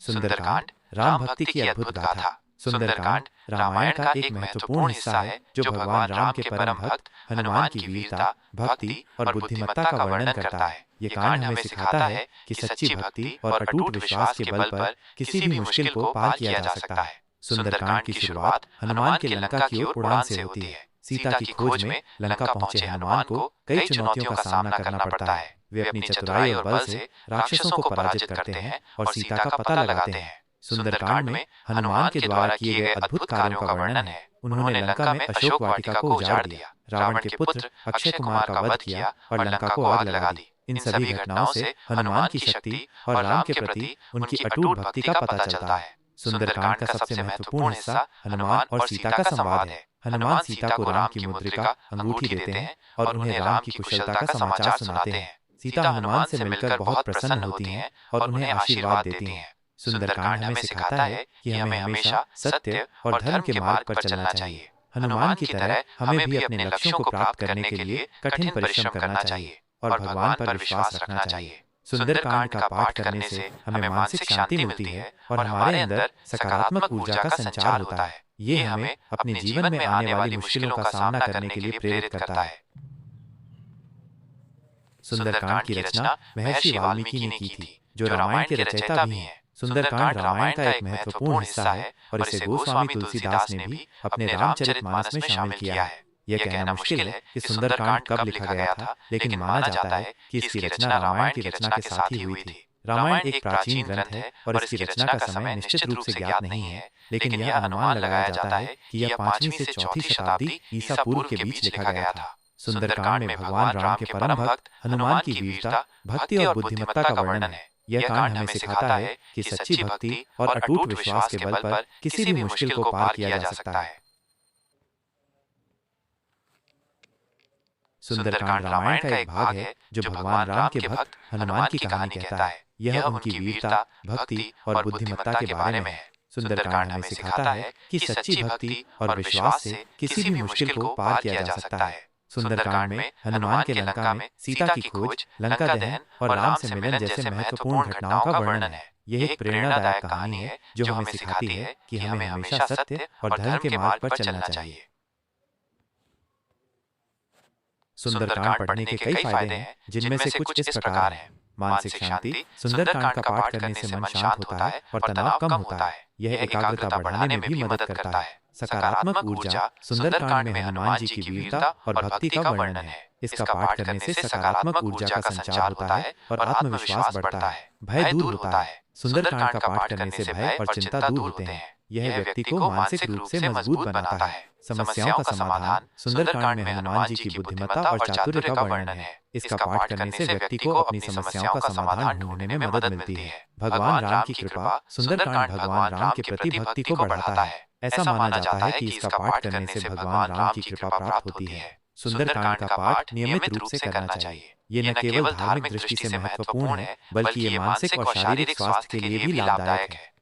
सुंदरकांड राम भक्ति की अद्भुत गाथा। सुंदरकांड रामायण का एक महत्वपूर्ण हिस्सा है जो भगवान राम के परम भक्त हनुमान की वीरता, भक्ति और बुद्धिमत्ता का वर्णन करता है। ये कांड हमें सिखाता है कि सच्ची भक्ति और अटूट विश्वास के बल पर किसी भी मुश्किल को पार किया जा सकता है। सुंदरकांड की शुरुआत हनुमान के लंका की ओर उड़ान से होती है। सीता की खोज में लंका पहुंचे हनुमान को कई चुनौतियों का सामना करना पड़ता है। वे अपनी चतुराई और बल से राक्षसों को पराजित करते हैं और सीता का पता लगाते हैं। सुंदरकांड में हनुमान के द्वारा किए गए अद्भुत कार्यों का वर्णन है। उन्होंने लंका में अशोक वाटिका को उजाड़ दिया, रावण के पुत्र अक्षय कुमार का वध किया और लंका को आग लगा दी। इन सभी घटनाओं से हनुमान की शक्ति और राम के प्रति उनकी अटूट भक्ति का पता चलता है। सुंदरकांड का सबसे महत्वपूर्ण हिस्सा हनुमान और सीता का संवाद है। हनुमान सीता को राम की मुद्रिका अंगूठी देते हैं और उन्हें राम की कुशलता का समाचार सुनाते हैं। सीता हनुमान से मिलकर बहुत प्रसन्न होती हैं और उन्हें आशीर्वाद देती हैं। सुंदरकांड हमें सिखाता है कि हमें हमेशा सत्य और धर्म के मार्ग पर चलना चाहिए। हनुमान की तरह हमें भी अपने लक्ष्यों को प्राप्त करने के लिए कठिन परिश्रम करना चाहिए और भगवान पर विश्वास रखना चाहिए। सुंदरकांड का पाठ करने से हमें मानसिक शांति मिलती है और हमारे अंदर सकारात्मक ऊर्जा का संचार होता है। ये हमें अपने जीवन में आने वाली मुश्किलों का सामना करने के लिए प्रेरित करता है। सुंदरकांड की रचना महर्षि वाल्मीकि ने की थी, जो रामायण के रचयिता भी हैं। सुंदरकांड रामायण का एक महत्वपूर्ण हिस्सा है और इसे गोस्वामी तुलसीदास ने भी अपने रामचरितमानस में शामिल किया है। यह कहना मुश्किल है कि सुंदरकांड कब लिखा गया था, लेकिन माना जाता है कि इसकी रचना रामायण की रचना के साथ ही हुई थी। रामायण एक प्राचीन ग्रंथ है और इसकी रचना का समय निश्चित रूप से ज्ञात नहीं है, लेकिन यह अनुमान लगाया जाता है कि यह 5वीं से 4वीं शताब्दी ईसा पूर्व के बीच लिखा गया था। सुंदरकांड में भगवान राम के परम भक्त हनुमान की वीरता, भक्ति और बुद्धिमत्ता का वर्णन है। यह कांड हमें सिखाता है कि सच्ची भक्ति और अटूट विश्वास के बल पर किसी भी मुश्किल को पार किया जा सकता है। सुंदरकांड रामायण का एक भाग है जो भगवान राम के भक्त हनुमान की कहानी कहता है। यह उनकी वीरता, भक्ति और बुद्धिमत्ता के बारे में है। सुंदरकांड हमें सिखाता है कि सच्ची भक्ति और विश्वास से किसी भी मुश्किल को पार किया जा सकता है। सुंदरकांड में हनुमान के लंका में सीता की खोज, लंका दहन और राम से मिलन जैसे महत्वपूर्ण घटनाओं का वर्णन है। यह एक प्रेरणादायक कहानी है जो हमें सिखाती है कि हमें हमेशा सत्य और धर्म के मार्ग पर चलना चाहिए। सुंदरकांड पढ़ने के कई फायदे हैं, जिनमें से कुछ इस प्रकार हैं। मानसिक शांति। सुंदरकांड का पाठ करने से मन शांत होता है और तनाव कम होता है। यह एकाग्रता बढ़ाने में भी मदद करता है। सकारात्मक ऊर्जा। सुंदरकांड में हनुमान जी की वीरता और भक्ति का वर्णन है। इसका पाठ करने से सकारात्मक ऊर्जा का संचार होता है और आत्मविश्वास बढ़ता है। भय दूर होता है। सुंदरकांड का पाठ करने से भय और चिंता दूर होते हैं। यह व्यक्ति को मानसिक रूप से मजबूत बनाता है। समस्याओं का समाधान। सुंदरकांड में हनुमान जी की बुद्धिमत्ता और चातुर्य का वर्णन है। इसका पाठ करने से व्यक्ति को अपनी समस्याओं का समाधान ढूंढने में मदद मिलती है। भगवान राम की कृपा। सुंदरकांड भगवान राम के प्रति भक्ति को बढ़ाता है। ऐसा माना जाता है कि इसका पाठ करने से भगवान राम की कृपा प्राप्त होती है। सुंदरकांड का पाठ नियमित रूप से करना चाहिए। ये न केवल धार्मिक दृष्टि से महत्वपूर्ण है, बल्कि ये मानसिक और शारीरिक स्वास्थ्य के लिए भी लाभदायक है।